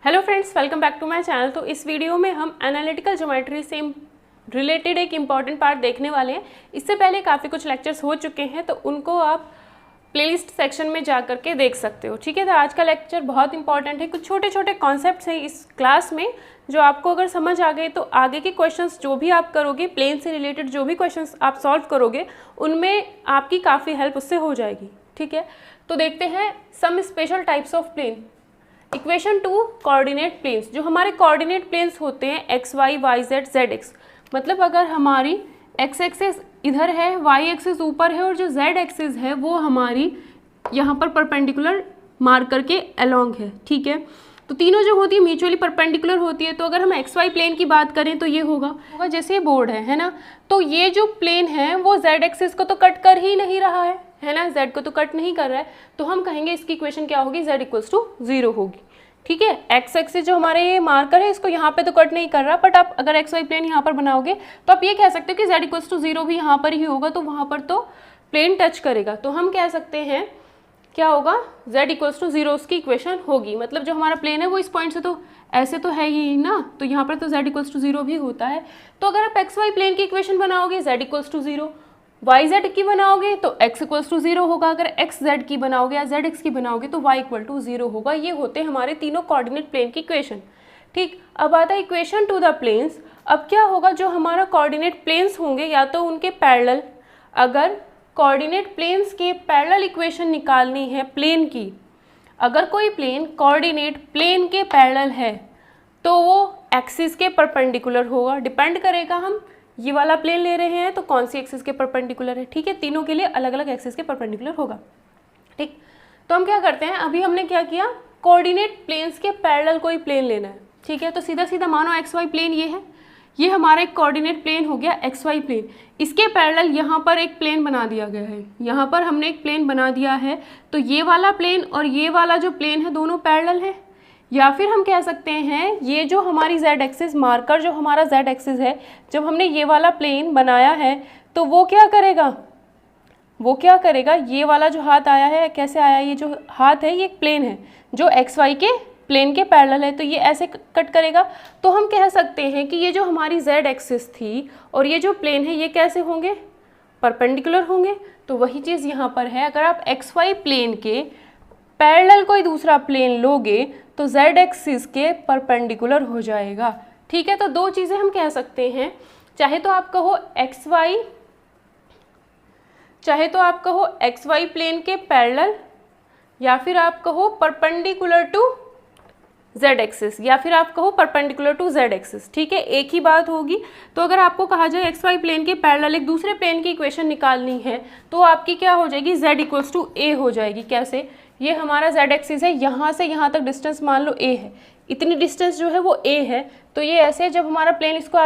Hello friends, welcome back to my channel. तो इस video में हम एनालिटिकल ज्योमेट्री से रिलेटेड एक इम्पॉर्टेंट पार्ट देखने वाले हैं। इससे पहले काफ़ी कुछ लेक्चर्स हो चुके हैं, तो उनको आप प्लेलिस्ट सेक्शन में जा करके देख सकते हो। ठीक है, तो आज का लेक्चर बहुत इंपॉर्टेंट है। कुछ छोटे छोटे कॉन्सेप्ट्स हैं इस क्लास में जो आपको अगर समझ आ गए तो आगे के क्वेश्चंस जो भी आप करोगे, प्लेन से रिलेटेड जो भी क्वेश्चंस आप सॉल्व करोगे, उनमें आपकी काफ़ी हेल्प उससे हो जाएगी। ठीक है, तो देखते हैं some special types of plane. Equation to coordinate planes. जो हमारे कोऑर्डिनेट प्लेन्स होते हैं X Y Y Z Z X, मतलब अगर हमारी एक्स एक्सिस इधर है, वाई एक्सिस ऊपर है और जो जेड एक्सिस है वो हमारी यहाँ पर परपेंडिकुलर मार्क करके अलोंग है। ठीक है, तो तीनों जो होती है म्यूचुअली परपेंडिकुलर होती है। तो अगर हम एक्स वाई प्लेन की बात करें तो ये होगा जैसे ये बोर्ड है ना, तो ये जो प्लेन है वो जेड एक्सिस को तो कट कर ही नहीं रहा है ना, जेड को तो कट नहीं कर रहा है, तो हम कहेंगे इसकी इक्वेशन क्या होगी, जेड इक्वल्स टू 0 होगी। ठीक है, एक्स एक्सिस जो हमारे ये मार्कर है इसको यहाँ पे तो कट नहीं कर रहा, बट आप अगर एक्स वाई प्लेन यहाँ पर बनाओगे तो आप ये कह सकते हो कि जेड इक्वल्स टू 0 भी यहाँ पर ही होगा, तो वहाँ पर तो प्लेन टच करेगा। तो हम कह सकते हैं क्या होगा, z इक्वल्स टू 0 उसकी इक्वेशन होगी। मतलब जो हमारा प्लेन है वो इस पॉइंट से तो ऐसे तो है ही ना, तो यहाँ पर तो z इक्वल्स टू 0 भी होता है। तो अगर आप एक्स वाई प्लेन की इक्वेशन बनाओगे z equals to 0, Y Z की बनाओगे तो x इक्वल्स टू 0 होगा, अगर एक्स जेड की बनाओगे या जेड एक्स की बनाओगे तो y इक्वल टू 0 होगा। ये होते हैं हमारे तीनों कोऑर्डिनेट प्लेन की इक्वेशन। ठीक, अब आता है इक्वेशन टू द प्लेन्स। अब क्या होगा, जो हमारा कोऑर्डिनेट प्लेन्स होंगे या तो उनके पैरेलल, अगर कोऑर्डिनेट प्लेन्स के पैरेलल इक्वेशन निकालनी है प्लेन की, अगर कोई प्लेन कोऑर्डिनेट प्लेन के पैरेलल है तो वो एक्सिस के परपेंडिकुलर होगा। डिपेंड करेगा हम ये वाला प्लेन ले रहे हैं तो कौन सी एक्सिस के परपेंडिकुलर है। ठीक है, तीनों के लिए अलग अलग एक्सिस के परपेंडिकुलर होगा। ठीक, तो हम क्या करते हैं, अभी हमने क्या किया, कोऑर्डिनेट प्लेन्स के पैरेलल कोई प्लेन लेना है। ठीक है, तो सीधा सीधा मानो एक्स वाई प्लेन ये है, ये हमारा एक कोऑर्डिनेट प्लेन हो गया एक्स वाई प्लेन। इसके पैरेलल यहाँ पर एक प्लेन बना दिया गया है, यहाँ पर हमने एक प्लेन बना दिया है, तो ये वाला प्लेन और ये वाला जो प्लेन है दोनों पैरेलल है। या फिर हम कह सकते हैं ये जो हमारी जेड एक्सिस मार्कर, जो हमारा जेड एक्सिस है, जब हमने ये वाला प्लेन बनाया है तो वो क्या करेगा, ये वाला जो हाथ आया है, कैसे आया, ये जो हाथ है ये एक प्लेन है जो एक्स वाई के प्लेन के पैरेलल है, तो ये ऐसे कट करेगा। तो हम कह सकते हैं कि ये जो हमारी जेड एक्सिस थी और ये जो प्लेन है ये कैसे होंगे, परपेंडिकुलर होंगे। तो वही चीज़ यहाँ पर है, अगर आप एक्स वाई प्लेन के पैरेलल कोई दूसरा प्लेन लोगे तो जेड एक्सिस के परपेंडिकुलर हो जाएगा। ठीक है, तो दो चीज़ें हम कह सकते हैं, चाहे तो आप कहो एक्स वाई प्लेन के पैरेलल, या फिर आप कहो परपेंडिकुलर टू जेड एक्सिस, या फिर आप कहो परपेंडिकुलर टू जेड एक्सिस। ठीक है, एक ही बात होगी। तो अगर आपको कहा जाए एक्स वाई प्लेन के पैरेलल एक दूसरे प्लेन की इक्वेशन निकालनी है तो आपकी क्या हो जाएगी, जेड इक्वल्स टू ए हो जाएगी। कैसे, ये हमारा जेड एक्सिस है, यहाँ से यहाँ तक डिस्टेंस मान लो ए है, इतनी डिस्टेंस जो है वो ए है, तो ये ऐसे जब हमारा प्लेन इसको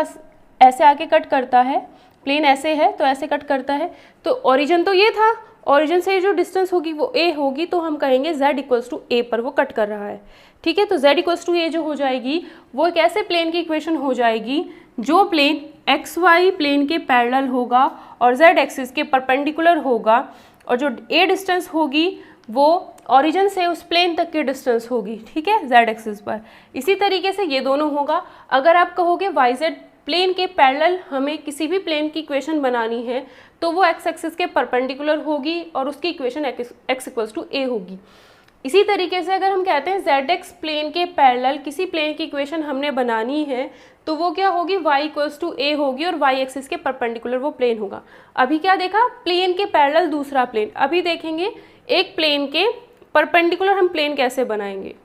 ऐसे आके कट करता है, प्लेन ऐसे है तो ऐसे कट करता है, तो ओरिजिन तो ये था, ओरिजिन से जो डिस्टेंस होगी वो ए होगी, तो हम कहेंगे z इक्वल्स टू ए पर वो कट कर रहा है। ठीक है, तो z इक्वल्स टू ए जो हो जाएगी वो एक ऐसे प्लेन की इक्वेशन हो जाएगी जो प्लेन एक्स वाई प्लेन के पैरेलल होगा और z एक्सिस के परपेंडिकुलर होगा, और जो ए डिस्टेंस होगी वो ओरिजिन से उस प्लेन तक की डिस्टेंस होगी। ठीक है, z एक्सिस पर। इसी तरीके से ये दोनों होगा। अगर आप कहोगे वाई जेड प्लेन के पैरेलल हमें किसी भी प्लेन की इक्वेशन बनानी है तो वो एक्स एक्सिस के परपेंडिकुलर होगी और उसकी इक्वेशन एक्स इक्वल्स टू ए होगी। इसी तरीके से अगर हम कहते हैं जेड एक्स प्लेन के पैरेलल किसी प्लेन की इक्वेशन हमने बनानी है तो वो क्या होगी, वाई इक्वल्स टू ए होगी और वाई एक्सिस के परपेंडिकुलर वो प्लेन होगा। अभी क्या देखा, प्लेन के पैरेलल दूसरा प्लेन। अभी देखेंगे एक प्लेन के परपेंडिकुलर हम प्लेन कैसे बनाएंगे।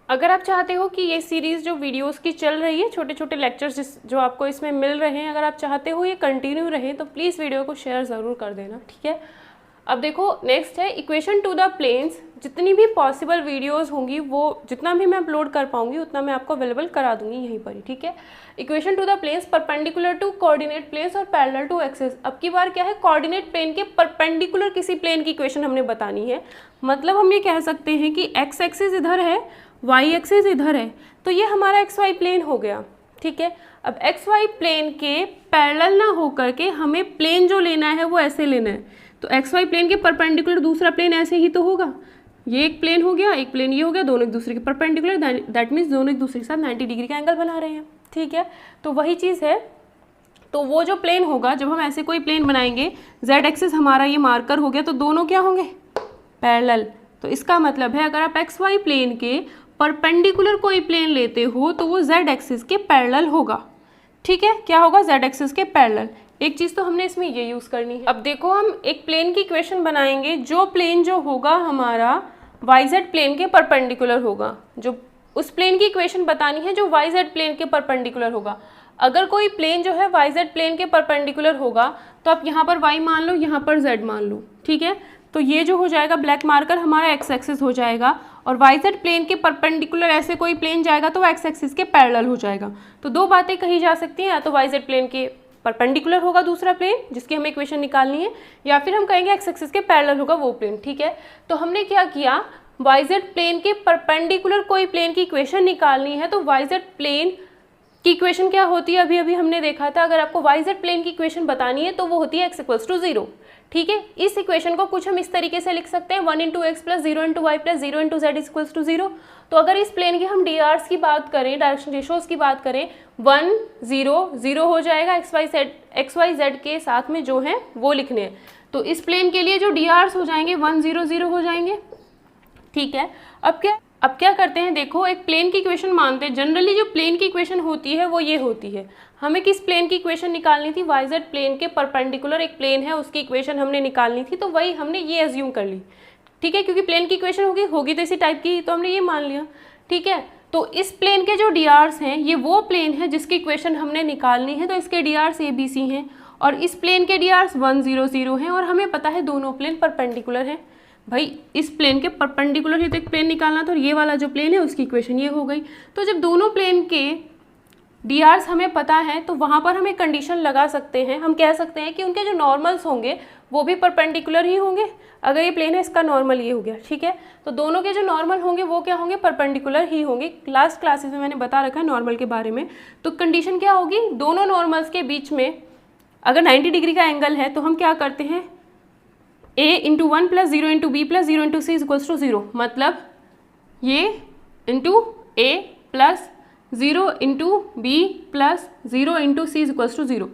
अगर आप चाहते हो कि ये सीरीज़ जो वीडियोस की चल रही है, छोटे छोटे लेक्चर्स जो आपको इसमें मिल रहे हैं, अगर आप चाहते हो ये कंटिन्यू रहे तो प्लीज़ वीडियो को शेयर ज़रूर कर देना। ठीक है, अब देखो नेक्स्ट है इक्वेशन टू द प्लेन्स। जितनी भी पॉसिबल वीडियोस होंगी वो जितना भी मैं अपलोड कर पाऊंगी उतना मैं आपको अवेलेबल करा दूंगी यहीं पर ही। ठीक है, equation to the planes perpendicular to coordinate planes और पैरेलल टू एक्सिस। अब की बार क्या है, कोऑर्डिनेट प्लेन के परपेंडिकुलर किसी प्लेन की इक्वेशन हमने बतानी है। मतलब हम ये कह सकते हैं कि एक्स एक्सिस इधर है, वाई एक्सिस इधर है, तो ये हमारा एक्स वाई प्लेन हो गया। ठीक है, अब एक्स वाई प्लेन के पैरेलल ना होकर के हमें प्लेन जो लेना है वो ऐसे लेना है, तो एक्स वाई प्लेन के परपेंडिकुलर दूसरा प्लेन ऐसे ही तो होगा। ये एक प्लेन हो गया, एक प्लेन ये हो गया, दोनों एक दूसरे के परपेंडिकुलर, दैट मीन्स दोनों एक दूसरे के साथ 90 डिग्री का एंगल बना रहे हैं, ठीक है। तो वही चीज़ है, तो वो जो प्लेन होगा, जब हम ऐसे कोई प्लेन बनाएंगे, जेड एक्सिस हमारा ये मार्कर हो गया, तो दोनों क्या होंगे, पैरेलल। तो इसका मतलब है अगर आप एक्स वाई प्लेन के परपेंडिकुलर कोई प्लेन लेते हो तो वो जेड एक्सिस के पैरेलल होगा, ठीक है। क्या होगा, जेड एक्सिस के पैरेलल। एक चीज़ तो हमने इसमें ये यूज़ करनी है। अब देखो, हम एक प्लेन की इक्वेशन बनाएंगे, जो प्लेन जो होगा हमारा वाई जेड प्लेन के परपेंडिकुलर होगा, जो उस प्लेन की इक्वेशन बतानी है जो वाई जेड प्लेन के परपेंडिकुलर होगा। अगर कोई प्लेन जो है वाई जेड प्लेन के परपेंडिकुलर होगा तो आप यहाँ पर वाई मान लो, यहाँ पर जेड मान लो, ठीक है। तो ये जो हो जाएगा ब्लैक मार्कर हमारा एक्स एक्सिस हो जाएगा, और वाई जेड प्लेन के परपेंडिकुलर ऐसे कोई प्लेन जाएगा तो वो एक्स एक्सिस के पैरेलल हो जाएगा। तो दो बातें कही जा सकती हैं, या तो वाई जेड प्लेन के परपेंडिकुलर होगा दूसरा प्लेन जिसकी हमें इक्वेशन निकालनी है, या फिर हम कहेंगे एक्स एक्सिस के पैरेलल होगा वो प्लेन, ठीक है। तो हमने क्या किया, वाई जेड प्लेन के परपेंडिकुलर कोई प्लेन की इक्वेशन निकालनी है, तो वाई जेड प्लेन की इक्वेशन क्या होती है, अभी अभी हमने देखा था, अगर आपको वाई जेड प्लेन की इक्वेशन बतानी है तो वो होती है x इक्वल्स टू 0, ठीक है। इस इक्वेशन को कुछ हम इस तरीके से लिख सकते हैं 1 into X plus 0 into Y plus 0 into Z equals to 0। तो अगर इस प्लेन की हम DRs की बात करें, डायरेक्शन रेशोज की बात करें, 1 0 0 हो जाएगा, एक्स वाई जेड के साथ में जो है वो लिखने हैं। तो इस प्लेन के लिए जो DRs हो जाएंगे 1 0 0 हो जाएंगे, ठीक है। अब क्या करते हैं, देखो एक प्लेन की इक्वेशन मानते हैं। जनरली जो प्लेन की इक्वेशन होती है वो ये होती है। हमें किस प्लेन की इक्वेशन निकालनी थी, वाई जेड प्लेन के परपेंडिकुलर एक प्लेन है उसकी इक्वेशन हमने निकालनी थी, तो वही हमने ये एज्यूम कर ली, ठीक है, क्योंकि प्लेन की इक्वेशन होगी तो इसी टाइप की, तो हमने ये मान लिया, ठीक है। तो इस प्लेन के जो DRs हैं ये वो प्लेन है जिसकी इक्वेशन हमने निकालनी है, तो इसके DRs ABC हैं, और इस प्लेन के DRs 1 0 0 हैं, और हमें पता है दोनों प्लेन परपेंडिकुलर हैं। भाई इस प्लेन के परपेंडिकुलर ही तो एक प्लेन निकालना था, और ये वाला जो प्लेन है उसकी इक्वेशन ये हो गई। तो जब दोनों प्लेन के DRs हमें पता है तो वहाँ पर हम एक कंडीशन लगा सकते हैं, हम कह सकते हैं कि उनके जो नॉर्मल्स होंगे वो भी परपेंडिकुलर ही होंगे। अगर ये प्लेन है इसका नॉर्मल ये हो गया, ठीक है, तो दोनों के जो नॉर्मल होंगे वो क्या होंगे, परपेंडिकुलर ही होंगे। लास्ट क्लासेस में मैंने बता रखा है नॉर्मल के बारे में। तो कंडीशन क्या होगी, दोनों नॉर्मल्स के बीच में अगर 90 डिग्री का एंगल है तो हम क्या करते हैं, a into 1 plus 0 into B plus 0 into C equals to 0, मतलब ये into a plus 0 into B plus 0 into C equals to 0।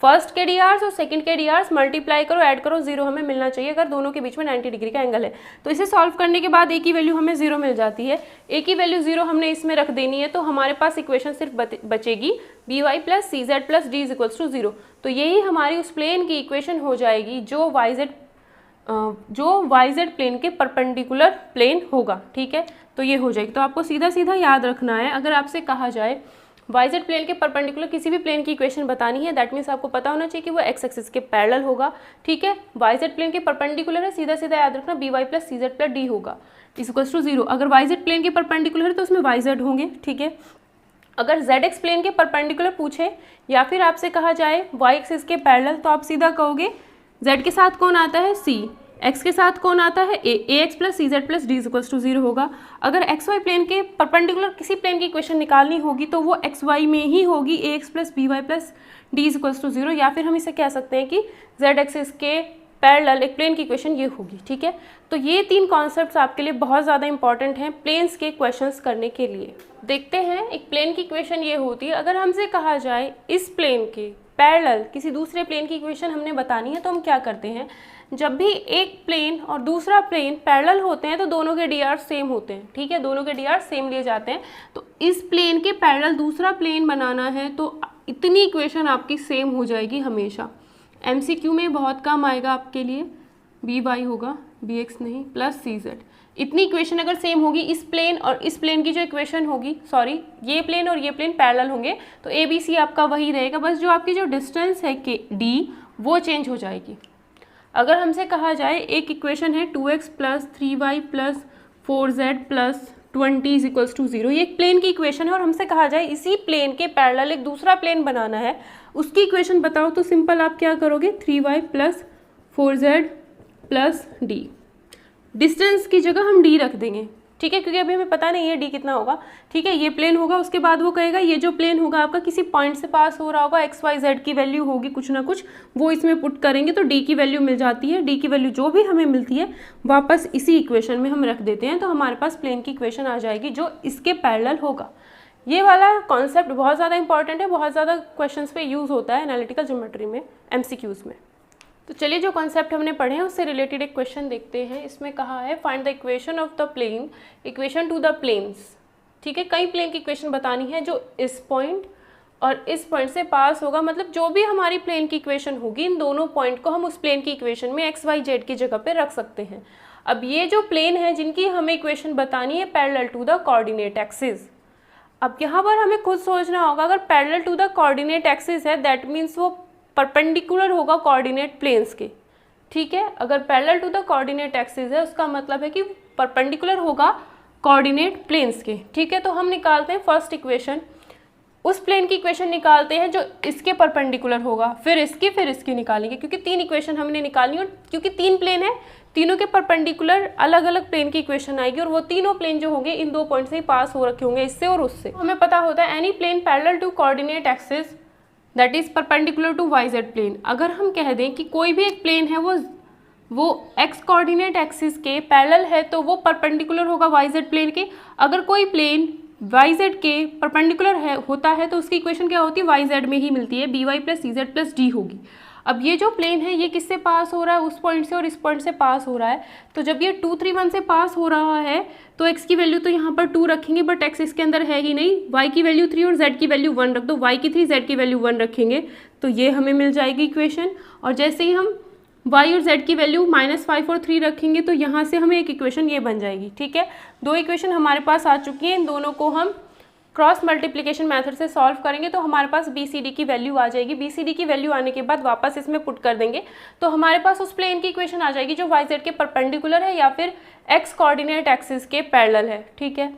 First के DRs और सेकंड के DRs मल्टीप्लाई करो, ऐड करो, 0 हमें मिलना चाहिए अगर दोनों के बीच में 90 डिग्री का एंगल है। तो इसे सॉल्व करने के बाद a की वैल्यू हमें 0 मिल जाती है। a की वैल्यू 0 हमने इसमें रख देनी है, तो हमारे पास इक्वेशन सिर्फ बचेगी by plus C Z plus D equals to 0। तो यही हमारी उस प्लेन की इक्वेशन हो जाएगी जो वाई जेड प्लेन के परपेंडिकुलर प्लेन होगा, ठीक है। तो ये हो जाएगी। तो आपको सीधा सीधा याद रखना है, अगर आपसे कहा जाए वाई जेड प्लेन के परपेंडिकुलर किसी भी प्लेन की इक्वेशन बतानी है, दैट मीन्स आपको पता होना चाहिए कि वो एक्स एक्सिस के पैरेलल होगा, ठीक है। वाई जेड प्लेन के परपेंडिकुलर है, सीधा सीधा याद रखना by plus C Z plus D होगा इक्वल्स टू 0। अगर वाई जेड प्लेन के परपेंडिकुलर है तो उसमें वाई जेड होंगे, ठीक है। अगर जेड एक्स प्लेन के परपेंडिकुलर पूछे या फिर आपसे कहा जाए वाई एक्सिस के पैरेलल, तो आप सीधा कहोगे z के साथ कौन आता है c, x के साथ कौन आता है a X plus C Z plus D equals to 0 होगा। अगर एक्स वाई प्लेन के परपेंडिकुलर किसी प्लेन की इक्वेशन निकालनी होगी तो वो एक्स वाई में ही होगी, a X plus B Y plus D equals to 0। या फिर हम इसे कह सकते हैं कि z एक्सिस के पैरेलल एक प्लेन की इक्वेशन ये होगी, ठीक है। तो ये 3 कॉन्सेप्ट्स आपके लिए बहुत ज़्यादा इंपॉर्टेंट हैं प्लेन्स के क्वेश्चंस करने के लिए। देखते हैं, एक प्लेन की इक्वेशन ये होती है, अगर हमसे कहा जाए इस प्लेन के पैरेलल किसी दूसरे प्लेन की इक्वेशन हमने बतानी है तो हम क्या करते हैं, जब भी एक प्लेन और दूसरा प्लेन पैरेलल होते हैं तो दोनों के DRs सेम होते हैं, ठीक है, दोनों के DRs सेम लिए जाते हैं। तो इस प्लेन के पैरेलल दूसरा प्लेन बनाना है तो इतनी इक्वेशन आपकी सेम हो जाएगी हमेशा। MCQ में बहुत काम आएगा आपके लिए, by होगा bx नहीं प्लस cz। इतनी इक्वेशन अगर सेम होगी, इस प्लेन और इस प्लेन की जो इक्वेशन होगी, सॉरी ये प्लेन और ये प्लेन पैरेलल होंगे तो ABC आपका वही रहेगा, बस जो आपकी जो डिस्टेंस है के D वो चेंज हो जाएगी। अगर हमसे कहा जाए एक इक्वेशन है 2x plus 3y plus 4z plus 20 equals to 0, ये एक प्लेन की इक्वेशन है, और हमसे कहा जाए इसी प्लेन के पैरेलल एक दूसरा प्लेन बनाना है, उसकी इक्वेशन बताओ, तो सिंपल आप क्या करोगे 3y plus 4z plus d, distance की जगह हम d रख देंगे, ठीक है, क्योंकि अभी हमें पता नहीं है डी कितना होगा। ठीक है, ये प्लेन होगा, उसके बाद वो कहेगा ये जो प्लेन होगा आपका किसी पॉइंट से पास हो रहा होगा, एक्स वाई जेड की वैल्यू होगी कुछ ना कुछ, वो इसमें पुट करेंगे तो डी की वैल्यू मिल जाती है। डी की वैल्यू जो भी हमें मिलती है वापस इसी इक्वेशन में हम रख देते हैं, तो हमारे पास प्लेन की इक्वेशन आ जाएगी जो इसके पैरेलल होगा। ये वाला कॉन्सेप्ट बहुत ज़्यादा इंपॉर्टेंट है, बहुत ज़्यादा क्वेश्चंस पे यूज़ होता है एनालिटिकल ज्योमेट्री में, एमसीक्यूज़ में। तो चलिए जो कॉन्सेप्ट हमने पढ़े हैं उससे रिलेटेड एक क्वेश्चन देखते हैं। इसमें कहा है find the equation of the plane, equation to the planes. ठीक है, कई प्लेन की इक्वेशन बतानी है जो इस पॉइंट और इस पॉइंट से पास होगा, मतलब जो भी हमारी प्लेन की इक्वेशन होगी इन दोनों पॉइंट को हम उस प्लेन की इक्वेशन में एक्स वाई जेड की जगह पे रख सकते हैं। अब ये जो प्लेन है जिनकी हमें इक्वेशन बतानी है parallel to the coordinate axis. अब यहाँ पर हमें खुद सोचना होगा, अगर parallel to the coordinate axis है दैट मीन्स वो परपेंडिकुलर होगा कोऑर्डिनेट प्लेन्स के। ठीक है, अगर parallel to the coordinate axis है उसका मतलब है कि परपेंडिकुलर होगा कोऑर्डिनेट प्लेन्स के। ठीक है, तो हम निकालते हैं फर्स्ट इक्वेशन, उस प्लेन की इक्वेशन निकालते हैं जो इसके परपेंडिकुलर होगा, फिर इसकी निकालेंगे, क्योंकि 3 इक्वेशन हमने निकालनी और क्योंकि 3 प्लेन है, तीनों के परपेंडिकुलर अलग अलग प्लेन की इक्वेशन आएगी और वो तीनों प्लेन जो होंगे इन 2 पॉइंट से ही पास हो रखे होंगे, इससे और उससे। हमें पता होता है any plane parallel to coordinate axis that is perpendicular to Y Z plane. अगर हम कह दें कि कोई भी एक प्लेन है वो एक्स कोऑर्डिनेट एक्सिस के पैरेलल है तो वो परपेंडिकुलर होगा वाई जेड प्लेन के। अगर कोई प्लेन वाई जेड के परपेंडिकुलर होता है तो उसकी इक्वेशन क्या होती है, वाई जेड में ही मिलती है, B Y plus C Z plus D होगी। अब ये जो प्लेन है ये किससे पास हो रहा है, उस पॉइंट से और इस पॉइंट से पास हो रहा है। तो जब ये 2 3 1 से पास हो रहा है तो x की वैल्यू तो यहाँ पर 2 रखेंगे, बट x इसके अंदर है ही नहीं, y की वैल्यू 3 और z की वैल्यू 1 रख दो, y की 3 z की वैल्यू 1 रखेंगे तो ये हमें मिल जाएगी इक्वेशन। और जैसे ही हम y और z की वैल्यू -5 और 3 रखेंगे तो यहाँ से हमें एक इक्वेशन ये बन जाएगी। ठीक है, 2 इक्वेशन हमारे पास आ चुकी हैं, इन दोनों को हम क्रॉस मल्टीप्लिकेशन मेथड से सॉल्व करेंगे तो हमारे पास बी सी डी की वैल्यू आ जाएगी। बी सी डी की वैल्यू आने के बाद वापस इसमें पुट कर देंगे तो हमारे पास उस प्लेन की इक्वेशन आ जाएगी जो वाई जेड के परपेंडिकुलर है या फिर एक्स कोऑर्डिनेट एक्सिस के पैरेलल है। ठीक है,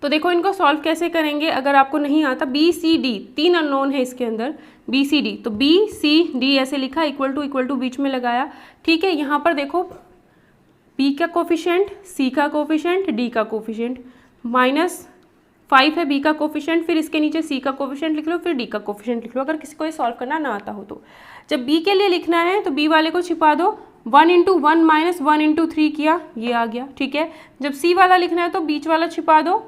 तो देखो इनको सॉल्व कैसे करेंगे। अगर आपको नहीं आता, बी सी डी 3 अननोन है इसके अंदर, बी सी डी, तो बी सी डी ऐसे लिखा, इक्वल टू बीच में लगाया। ठीक है, यहाँ पर देखो बी का कोफिशिएंट, सी का कोफिशिएंट, डी का कोफिशिएंट, -5 है बी का कोफिशिएंट, फिर इसके नीचे सी का कोफिशिएंट लिख लो, फिर डी का कोफिशिएंट लिख लो अगर किसी को ये सॉल्व करना ना आता हो तो। जब बी के लिए लिखना है तो बी वाले को छिपा दो, 1 × 1 - 1 × 3 किया, ये आ गया। ठीक है, जब सी वाला लिखना है तो बीच वाला छिपा दो,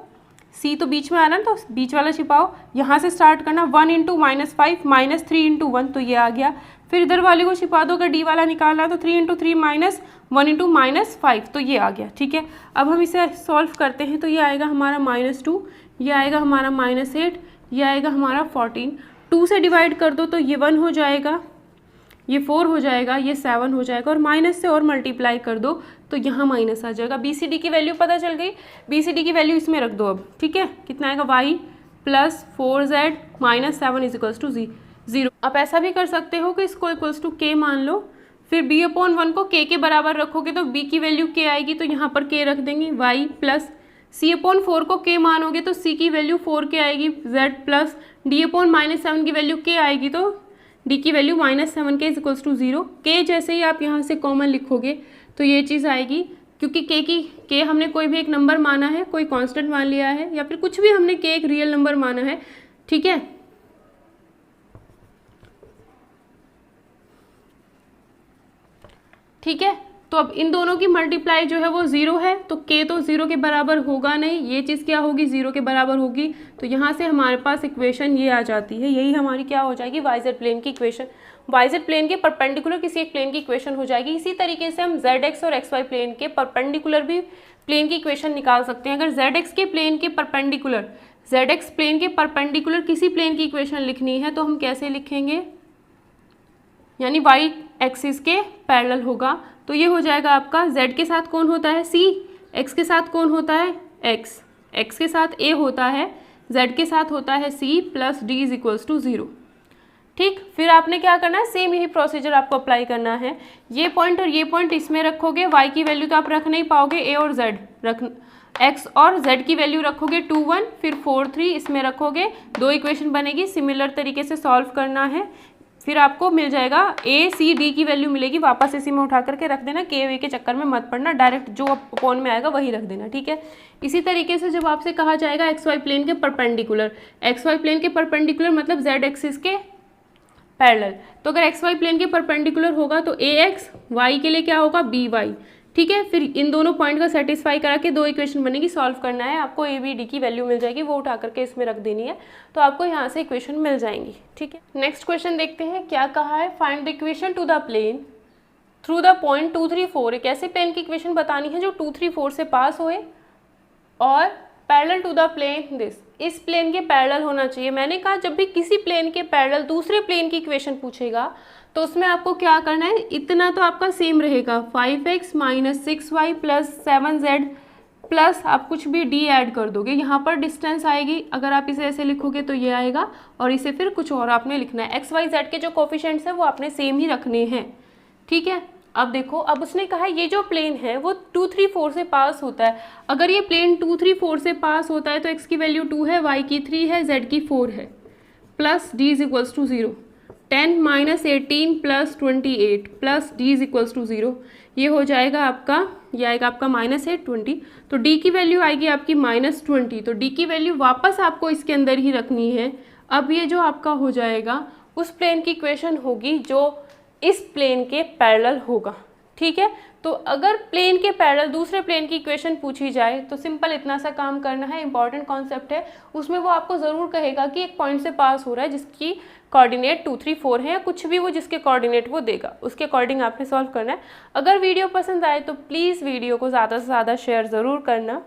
सी तो बीच में आना तो बीच वाला छिपाओ, यहाँ से स्टार्ट करना 1 × -5 - 3 × 1 तो ये आ गया। फिर इधर वाले को छिपा दो, अगर डी वाला निकालना तो 3 × 3 - 1 × -5 तो ये आ गया। ठीक है, अब हम इसे सॉल्व करते हैं तो ये आएगा हमारा -2, ये आएगा हमारा -8, ये आएगा हमारा 14। 2 से डिवाइड कर दो तो ये 1 हो जाएगा, ये 4 हो जाएगा, ये 7 हो जाएगा, और माइनस से और मल्टीप्लाई कर दो तो यहाँ माइनस आ जाएगा। बी सी डी की वैल्यू पता चल गई, बी सी डी की वैल्यू इसमें रख दो अब। ठीक है, कितना आएगा, y + 4z - 7 = 0। आप ऐसा भी कर सकते हो कि इसको इक्वल्स टू k मान लो, फिर b/1 को k के बराबर रखोगे तो b की वैल्यू k आएगी तो यहाँ पर k रख देंगे, y + c/4 को k मानोगे तो c की वैल्यू 4k आएगी, z + d/-7 की वैल्यू k आएगी तो d की वैल्यू -7k = 0। k जैसे ही आप यहाँ से कॉमन लिखोगे तो ये चीज़ आएगी, क्योंकि k हमने कोई भी एक नंबर माना है, कोई कांस्टेंट मान लिया है, या फिर कुछ भी हमने k एक रियल नंबर माना है। ठीक है, ठीक है, तो अब इन दोनों की मल्टीप्लाई जो है वो 0 है तो k तो 0 के बराबर होगा नहीं, ये चीज़ क्या होगी, 0 के बराबर होगी। तो यहाँ से हमारे पास इक्वेशन ये आ जाती है, यही हमारी क्या हो जाएगी, वाई जेड प्लेन की इक्वेशन। वाई जेड प्लेन के परपेंडिकुलर किसी एक प्लेन की इक्वेशन हो जाएगी। इसी तरीके से हम जेड एक्स और एक्स वाई प्लेन के परपेंडिकुलर भी प्लेन की इक्वेशन निकाल सकते हैं। अगर जेड एक्स के प्लेन के परपेंडिकुलर, जेड एक्स प्लेन के परपेंडिकुलर किसी प्लेन की इक्वेशन लिखनी है तो हम कैसे लिखेंगे, यानी वाई एक्सिस के पैरेलल होगा। तो ये हो जाएगा आपका, z के साथ कौन होता है, c, x के साथ कौन होता है, x के साथ a होता है, z के साथ होता है c + d = 0। ठीक, फिर आपने क्या करना है, सेम यही प्रोसीजर आपको अप्लाई करना है। ये पॉइंट और ये पॉइंट इसमें रखोगे, y की वैल्यू तो आप रख नहीं पाओगे, a और z x और z की वैल्यू रखोगे 2 1, फिर 4 3 इसमें रखोगे, 2 इक्वेशन बनेगी। सिमिलर तरीके से सॉल्व करना है, फिर आपको मिल जाएगा ए सी डी की वैल्यू मिलेगी, वापस इसी में उठा करके रख देना, के वे के चक्कर में मत पड़ना, डायरेक्ट जो अपॉन में आएगा वही रख देना, ठीक है। इसी तरीके से जब आपसे कहा जाएगा एक्स वाई प्लेन के परपेंडिकुलर, एक्स वाई प्लेन के परपेंडिकुलर मतलब जेड एक्सिस के पैरेलल, तो अगर एक्स वाई प्लेन के परपेंडिकुलर होगा तो ए एक्स, वाई के लिए क्या होगा बी वाई, ठीक है। फिर इन दोनों पॉइंट का सेटिस्फाई करा के दो इक्वेशन बनेगी, सॉल्व करना है आपको, ए बी डी की वैल्यू मिल जाएगी, वो उठा करके इसमें रख देनी है, तो आपको यहाँ से इक्वेशन मिल जाएंगी, ठीक है। नेक्स्ट क्वेश्चन देखते हैं क्या कहा है, find the equation to the plane through the point 2 3 4। एक ऐसे प्लेन की इक्वेशन बतानी है जो 2 3 4 से पास होए और parallel to the plane this, इस प्लेन के पैरेलल होना चाहिए। मैंने कहा जब भी किसी प्लेन के पैरेलल दूसरे प्लेन की इक्वेशन पूछेगा तो उसमें आपको क्या करना है, इतना तो आपका सेम रहेगा, 5x - 6y + 7z प्लस आप कुछ भी d ऐड कर दोगे, यहाँ पर डिस्टेंस आएगी, अगर आप इसे ऐसे लिखोगे तो ये आएगा, और इसे फिर कुछ और आपने लिखना है, x y z के जो कोफिशिएंट्स हैं वो आपने सेम ही रखने हैं, ठीक है। अब देखो, अब उसने कहा ये जो प्लेन है वो 2 3 4 से पास होता है, अगर ये प्लेन 2 3 4 से पास होता है तो x की वैल्यू 2 है, y की 3 है, z की 4 है, प्लस d = 0, 10 - 18 + 28 प्लस d = 0, ये हो जाएगा आपका, ये आएगा आपका -8 तो d की वैल्यू आएगी आपकी -20, तो d की वैल्यू वापस आपको इसके अंदर ही रखनी है। अब ये जो आपका हो जाएगा उस प्लेन की इक्वेशन होगी जो इस प्लेन के पैरेलल होगा, ठीक है। तो अगर प्लेन के पैरेलल दूसरे प्लेन की इक्वेशन पूछी जाए तो सिंपल इतना सा काम करना है, इंपॉर्टेंट कॉन्सेप्ट है, उसमें वो आपको ज़रूर कहेगा कि एक पॉइंट से पास हो रहा है जिसकी कोऑर्डिनेट 2 3 4 है, या कुछ भी वो जिसके कोऑर्डिनेट वो देगा, उसके अकॉर्डिंग आपने सॉल्व करना है। अगर वीडियो पसंद आए तो प्लीज़ वीडियो को ज़्यादा से ज़्यादा शेयर ज़रूर करना।